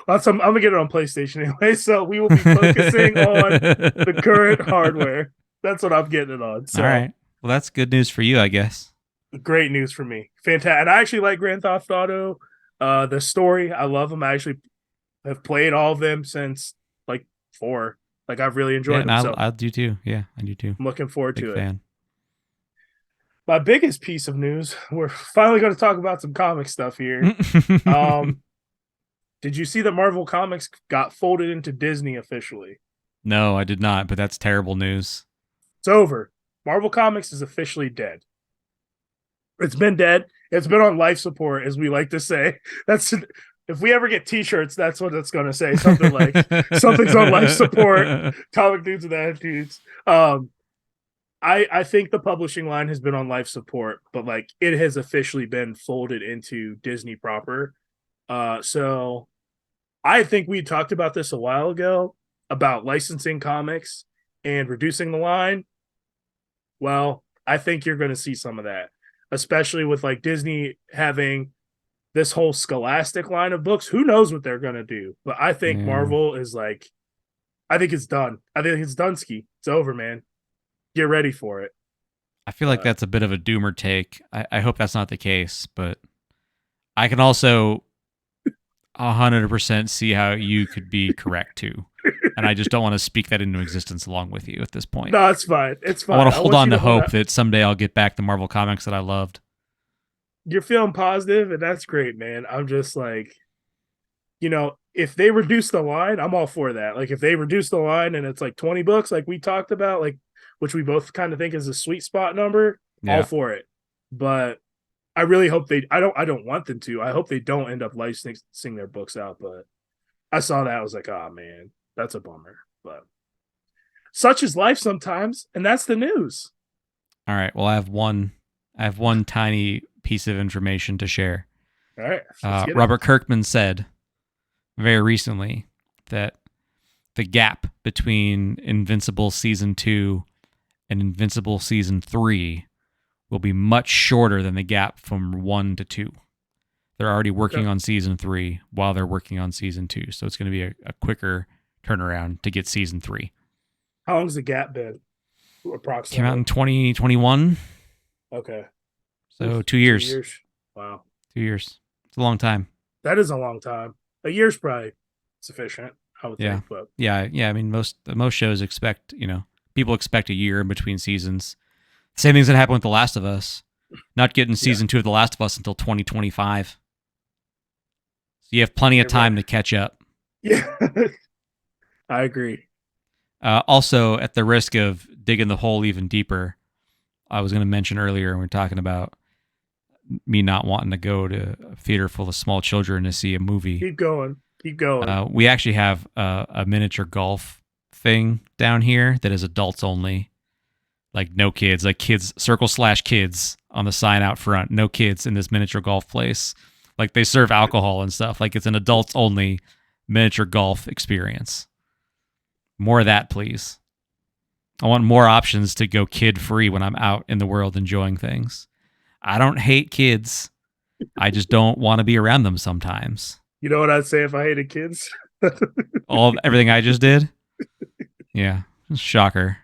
I'm going to get it on PlayStation anyway, so we will be focusing on the current hardware. That's what I'm getting it on. So. All right. Well, that's good news for you, I guess. Great news for me. Fantastic. And I actually like Grand Theft Auto. The story, I love them. I actually have played all of them since like 4. Like I've really enjoyed them. So I do too. Yeah, I do too. I'm looking forward Big to fan. it. My biggest piece of news, we're finally going to talk about some comic stuff here. Did you see that Marvel Comics got folded into Disney officially? No, I did not, but that's terrible news. It's over. Marvel Comics is officially dead. It's been dead. It's been on life support, as we like to say. That's if we ever get T-shirts, that's what it's going to say. Something like something's on life support. Comic dudes with attitudes. I think the publishing line has been on life support, but like it has officially been folded into Disney proper. So I think we talked about this a while ago about licensing comics and reducing the line. Well, I think you're going to see some of that, especially with like Disney having this whole Scholastic line of books. Who knows what they're going to do? But I think Marvel is like, I think it's done. I think it's done ski. It's over, man. Get ready for it. I feel like that's a bit of a doomer take. I hope that's not the case, but I can also 100% see how you could be correct too. And I just don't want to speak that into existence along with you at this point. No, it's fine. It's fine. I want to hold on to hope that someday I'll get back the Marvel Comics that I loved. You're feeling positive, and that's great, man. I'm just like, you know, if they reduce the line, I'm all for that. Like if they reduce the line and it's like 20 books, like we talked about, like which we both kind of think is a sweet spot number, all for it. But I really hope I don't want them to. I hope they don't end up licensing their books out. But I saw that, I was like, oh man, that's a bummer. But such is life sometimes, and that's the news. All right. Well, I have one tiny piece of information to share. All right. Robert Kirkman said very recently that the gap between Invincible Season 2 and Invincible Season 3 will be much shorter than the gap from 1 to 2. They're already working on Season 3 while they're working on Season 2. So it's going to be a quicker turnaround to get Season 3. How long's the gap been? Approximately. Came out in 2021. Okay. So 2 years. 2 years. Wow. 2 years. It's a long time. That is a long time. A year's probably sufficient, I would think. But yeah. I mean, most shows expect, people expect a year in between seasons. Same thing's gonna happen with The Last of Us. Not getting season 2 of The Last of Us until 2025. So you have plenty of time to catch up. Yeah, I agree. Also, at the risk of digging the hole even deeper, I was going to mention earlier when we were talking about me not wanting to go to a theater full of small children to see a movie. Keep going. We actually have a miniature golf thing down here that is adults only. Like no kids, like kids, circle/kids on the sign out front. No kids in this miniature golf place. Like they serve alcohol and stuff. Like it's an adults only miniature golf experience. More of that, please. I want more options to go kid-free when I'm out in the world enjoying things. I don't hate kids. I just don't want to be around them sometimes. You know what I'd say if I hated kids? Everything I just did? Yeah. Shocker.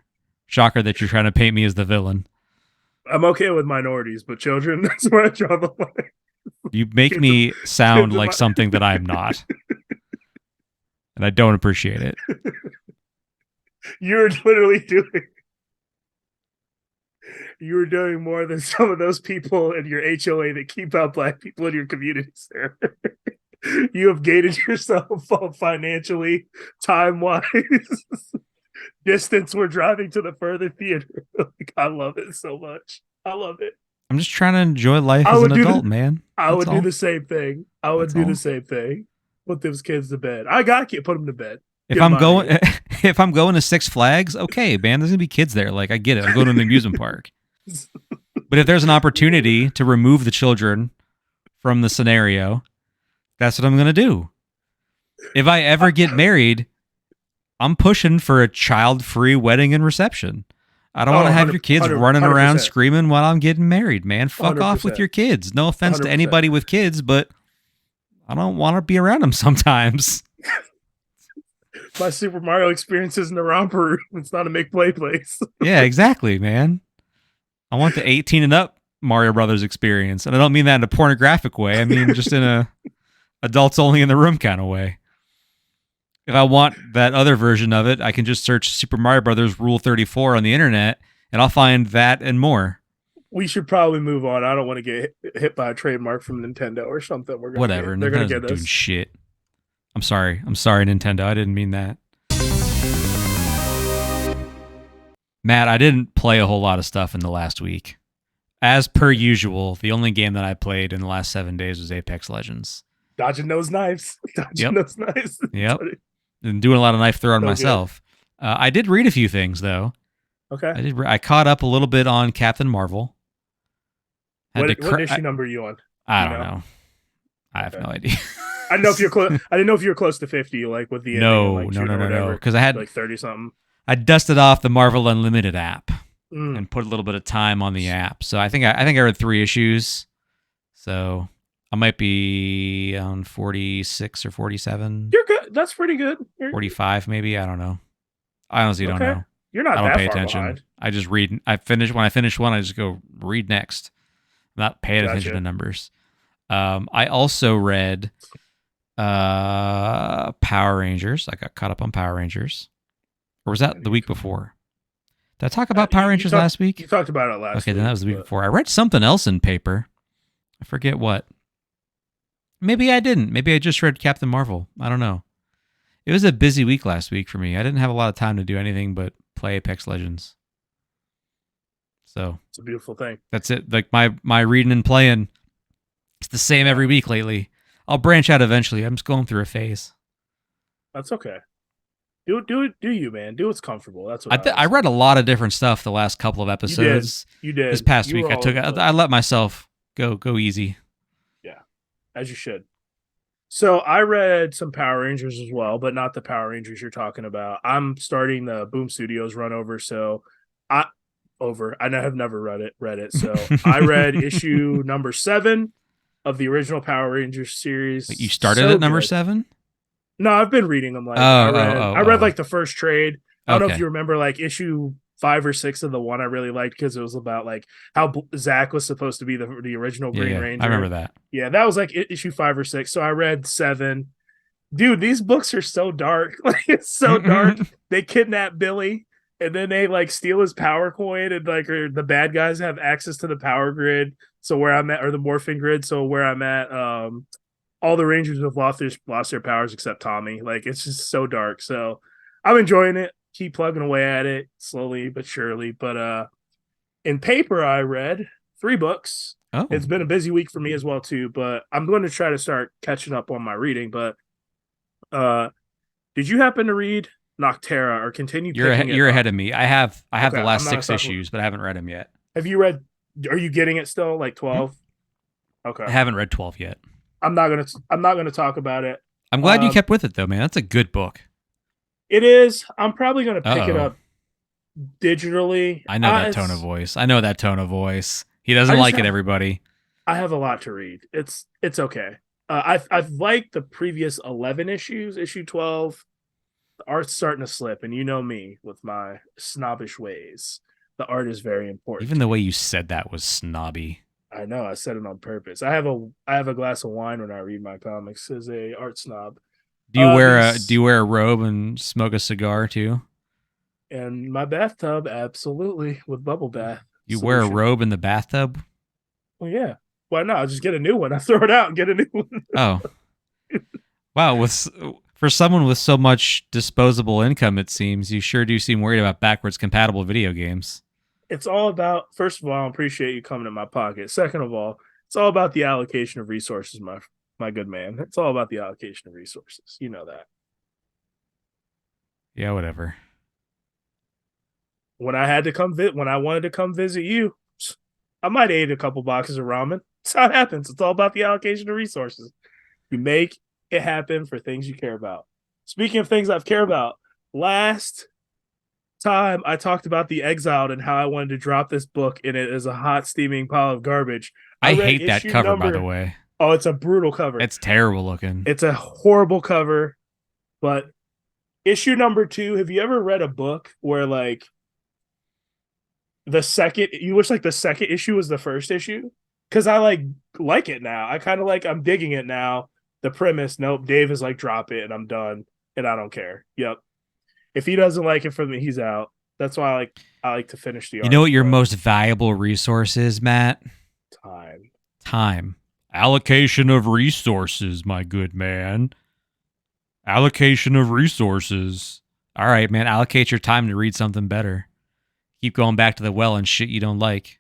Shocker that you're trying to paint me as the villain. I'm okay with minorities, but children, that's where I draw the line. You make me sound like something that I'm not. And I don't appreciate it. You were doing more than some of those people in your HOA that keep out black people in your communities there. You have gated yourself financially, time-wise. Distance we're driving to the further theater. Like, I love it so much. I love it. I'm just trying to enjoy life as an adult, man. I would do the same thing. The same thing. Put those kids to bed. I got to put them to bed. If I'm going to Six Flags, okay, man, there's gonna be kids there. Like, I get it. I'm going to an amusement park. But if there's an opportunity to remove the children from the scenario, that's what I'm gonna do. If I ever get married, I'm pushing for a child-free wedding and reception. I don't want to have your kids running around screaming while I'm getting married, man. Fuck 100%. Off with your kids. No offense 100%. To anybody with kids, but I don't want to be around them sometimes. My Super Mario experience isn't a romper room. It's not a make-play place. Yeah, exactly, man. I want the 18 and up Mario Brothers experience. And I don't mean that in a pornographic way. I mean just in a adults only in the room kind of way. If I want that other version of it, I can just search Super Mario Brothers Rule 34 on the internet, and I'll find that and more. We should probably move on. I don't want to get hit by a trademark from Nintendo or something. They're going to get us. Doing shit. I'm sorry, Nintendo. I didn't mean that. Matt, I didn't play a whole lot of stuff in the last week. As per usual, the only game that I played in the last 7 days was Apex Legends. Dodging those knives. Those knives. Yep. And doing a lot of knife throwing myself. I did read a few things, though. Okay. I caught up a little bit on Captain Marvel. What issue number are you on? I don't know. I have no idea. I didn't know if you're close. I didn't know if you were close to 50, like with the no. Because I had like 30 something. I dusted off the Marvel Unlimited app and put a little bit of time on the app. So I think I read 3 issues. So I might be on 46 or 47. You're good. That's pretty good. 45 maybe. I don't know. I honestly don't know. You're not. I don't that pay far attention. Behind. I just read. When I finish one, I just go read next. I'm not paying attention to numbers. I also read Power Rangers. I got caught up on Power Rangers. Or was that the week before? Did I talk about Power Rangers last week? You talked about it last week. Okay, then that was the week before. I read something else in paper. I forget what. Maybe I didn't. Maybe I just read Captain Marvel. I don't know. It was a busy week last week for me. I didn't have a lot of time to do anything but play Apex Legends. So it's a beautiful thing. That's it. Like my reading and playing, it's the same every week lately. I'll branch out eventually. I'm just going through a phase. That's okay. Do you, man? Do what's comfortable. That's what I read a lot of different stuff the last couple of episodes. You did. This past week, I let myself go easy. Yeah, as you should. So I read some Power Rangers as well, but not the Power Rangers you're talking about. I'm starting the Boom Studios run over, so I have never read it. So I read issue number 7 of the original Power Rangers series. Wait, you started at number 7? No, I've been reading them. Like I read like the first trade. I don't know if you remember like issue 5 or 6 of the one I really liked because it was about like how Zach was supposed to be the original Green Ranger. I remember that. Yeah, that was like issue 5 or 6. So I read 7. Dude, these books are so dark. Like it's so dark. They kidnap Billy and then they like steal his power coin and like the bad guys have access to the power grid. So where I'm at, or the morphing grid. So where I'm at, all the Rangers have lost their powers except Tommy. Like it's just so dark. So I'm enjoying it. Keep plugging away at it slowly but surely. But in paper, I read 3 books. Oh. It's been a busy week for me as well too. But I'm going to try to start catching up on my reading. But did you happen to read Noctera or continue? You're ahead of me. I have the last 6 issues, but I haven't read them yet. Have you read? Are you getting it still? Like 12? Okay. I haven't read 12 yet. I'm not gonna talk about it. I'm glad you kept with it though, man. That's a good book. It is. I'm probably gonna pick it up digitally. I know that tone of voice. I know that tone of voice. He doesn't I just like it, have- everybody. I have a lot to read. It's okay. I've liked the previous 11 issues. Issue 12, the art's starting to slip, and you know me with my snobbish ways. The art is very important. Even the way you said that was snobby. I know I said it on purpose. I have a glass of wine when I read my comics as a art snob. Do you These- do you wear a robe and smoke a cigar too? And my bathtub, absolutely, with bubble bath. You wear a solution. robe in the bathtub? Well, yeah. Why not? I'll just get a new one. I throw it out and get a new one. Oh. Wow, for someone with so much disposable income, it seems, you sure do seem worried about backwards compatible video games. It's all about, first of all, I appreciate you coming in my pocket. Second of all, it's all about the allocation of resources, my good man. It's all about the allocation of resources. You know that. Yeah, whatever. When I wanted to come visit you, I might ate a couple boxes of ramen. That's how it happens. It's all about the allocation of resources. You make it happen for things you care about. Speaking of things I've care about, last time I talked about The Exiled and how I wanted to drop this book in it as a hot steaming pile of garbage. I read hate that issue cover, by number- the way. Oh, it's a brutal cover. It's terrible looking. It's a horrible cover, but issue number 2, have you ever read a book where like you wish like the second issue was the first issue? Because I like it now. I kind of I'm digging it now. The premise, nope, Dave is like, drop it and I'm done and I don't care. Yep. If he doesn't like it from me, he's out. That's why I like to finish the arc. You know what your but most valuable resource is, Matt? time. Time. Allocation of resources, my good man. Allocation of resources. All right, man, allocate your time to read something better. Keep going back to the well and shit you don't like.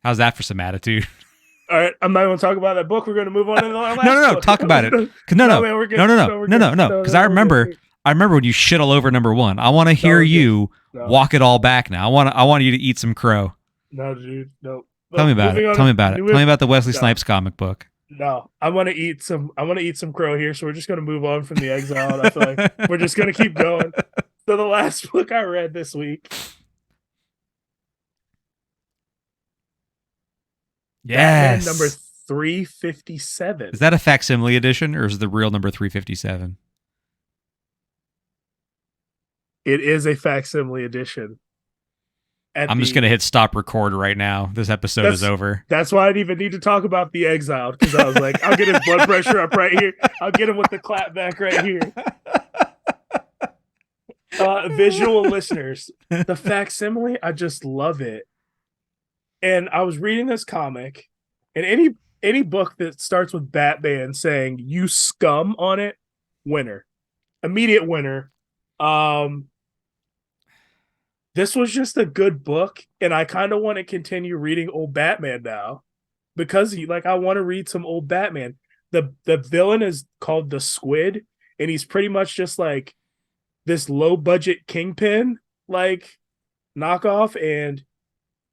How's that for some attitude? All right, I'm not going to talk about that book. We're going to move on to the last No, book. talk about it. No, man, we're good. We're good. No. Because I we're remember, good. I remember when you shit all over number 1. I want to hear we're good. you No. walk it all back now. I want you to eat some crow. No, dude, no. Tell me about it. Tell me about it. Tell me about the Wesley Snipes comic book. No, I want to eat some crow here, so we're just going to move on from The Exiled. I feel like we're just going to keep going. So the last book I read this week, Yes. Batman number 357. Is that a facsimile edition or is it the real number 357? It is a facsimile edition. I'm just going to hit stop record right now. This episode is over. That's why I didn't even need to talk about The Exiled, because I was like, I'll get his blood pressure up right here. I'll get him with the clap back right here. Visual listeners, the facsimile, I just love it. And I was reading this comic, and any book that starts with Batman saying "you scum" on it, winner, immediate winner. This was just a good book, and I kind of want to continue reading old Batman now because I want to read some old Batman. The villain is called the Squid, and he's pretty much just like this low budget kingpin knockoff, and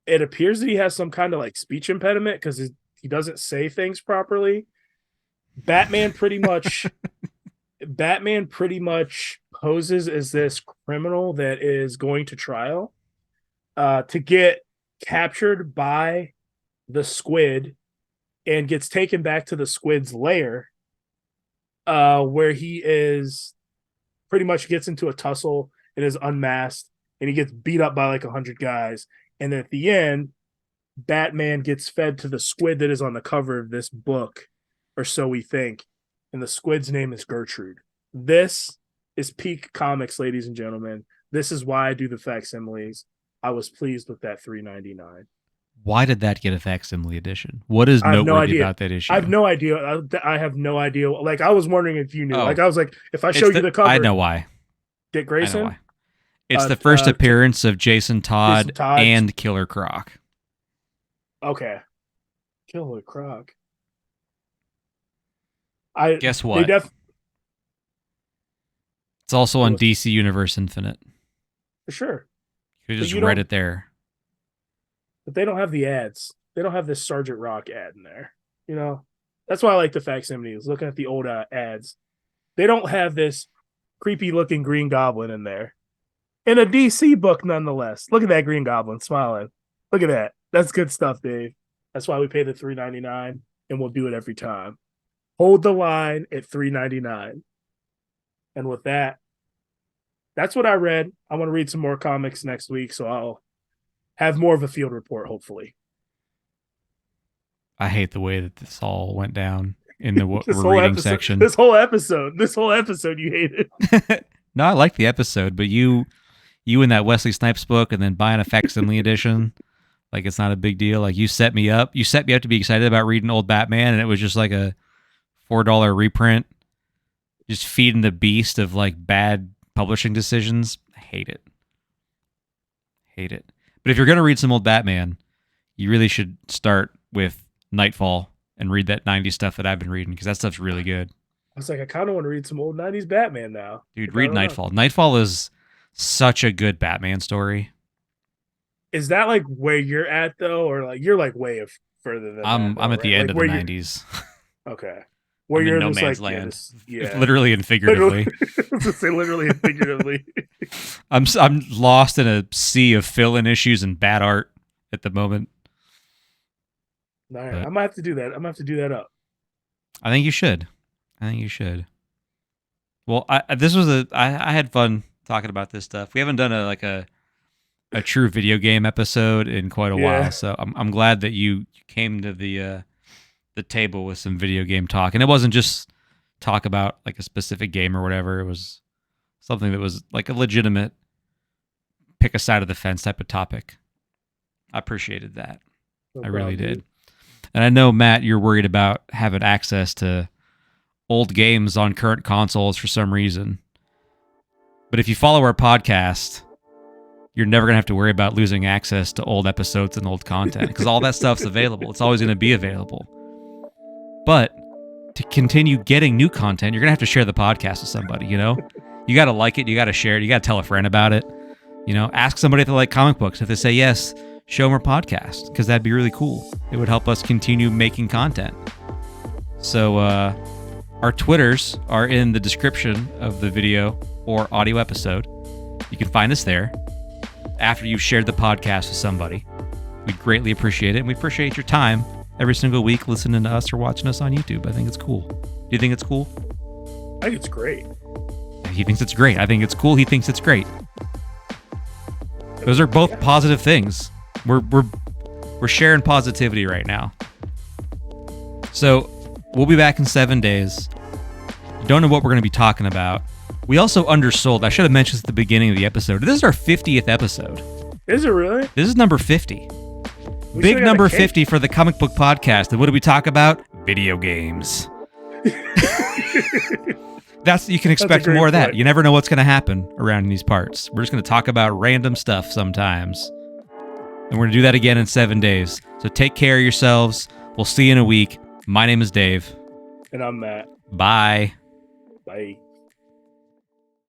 it appears that he has some kind of speech impediment because he doesn't say things properly. Batman pretty much poses as this criminal that is going to trial to get captured by the Squid and gets taken back to the Squid's lair where he is pretty much gets into a tussle and is unmasked and he gets beat up by 100 guys. And at the end, Batman gets fed to the Squid that is on the cover of this book, or so we think. And the Squid's name is Gertrude. This is peak comics, ladies and gentlemen. This is why I do the facsimiles. I was pleased with that $3.99. Why did that get a facsimile edition? What is noteworthy about that issue? I have no idea. I have no idea. I was wondering if you knew. Oh. I was like, if I showed you the cover, I know why. Dick Grayson. I know why. It's the first appearance of Jason Todd and Killer Croc. Okay. Killer Croc. Guess what? It's also on DC Universe Infinite. For sure. You just read it there. But they don't have the ads. They don't have this Sergeant Rock ad in there. You know? That's why I like the facsimiles. Looking at the old ads. They don't have this creepy looking Green Goblin in there. In a DC book, nonetheless. Look at that Green Goblin smiling. Look at that. That's good stuff, Dave. That's why we pay the $3.99, and we'll do it every time. Hold the line at $3.99. And with that, that's what I read. I want to read some more comics next week, so I'll have more of a field report, hopefully. I hate the way that this all went down in the what This we're whole reading episode- section. This whole episode, you hated. No, I like the episode, but you in that Wesley Snipes book and then buying a facsimile edition, like it's not a big deal. Like you set me up. You set me up to be excited about reading old Batman, and it was just like a $4 reprint, just feeding the beast of like bad publishing decisions. I hate it. Hate it. But if you're gonna read some old Batman, you really should start with Nightfall and read that 90s stuff that I've been reading, because that stuff's really good. I was like, I kind of want to read some old 90s Batman now. Dude, I read don't know. Nightfall. Nightfall is such a good Batman story. Is that like where you're at though, or like you're like way further than I'm that, I'm though, at the right? end Like, of the where you- 90s. Okay, where I'm in you're no just man's like, land. yeah, Literally and figuratively. I was gonna say literally and figuratively. I'm lost in a sea of fill-in issues and bad art at the moment. All right, But- I'm gonna have to do that. I'm gonna have to do that up. I think you should. Well, I had fun talking about this stuff. We haven't done a true video game episode in quite a Yeah. while, so I'm glad that you came to the table with some video game talk, and it wasn't just talk about like a specific game or whatever. It was something that was like a legitimate pick a side of the fence type of topic. I appreciated that. No I really problem. did. And I know, Matt, you're worried about having access to old games on current consoles for some reason. But if you follow our podcast, you're never going to have to worry about losing access to old episodes and old content, because all that stuff's available. It's always going to be available. But to continue getting new content, you're going to have to share the podcast with somebody, you know? You got to like it. You got to share it. You got to tell a friend about it. You know, ask somebody if they like comic books. If they say yes, show them our podcast, because that'd be really cool. It would help us continue making content. So our Twitters are in the description of the video or audio episode. You can find us there after you've shared the podcast with somebody. We'd greatly appreciate it, and we appreciate your time every single week listening to us or watching us on YouTube. I think it's cool. Do you think it's cool? I think it's great. He thinks it's great. I think it's cool. He thinks it's great. Those are both positive things. We're sharing positivity right now. So we'll be back in 7 days. Don't know what we're going to be talking about. We also undersold. I should have mentioned this at the beginning of the episode. This is our 50th episode. Is it really? This is number 50. We Big still got number a cake. 50 for the comic book podcast. And what do we talk about? Video games. You can expect great more of that. point. You never know what's going to happen around in these parts. We're just going to talk about random stuff sometimes. And we're going to do that again in 7 days. So take care of yourselves. We'll see you in a week. My name is Dave. And I'm Matt. Bye. Bye.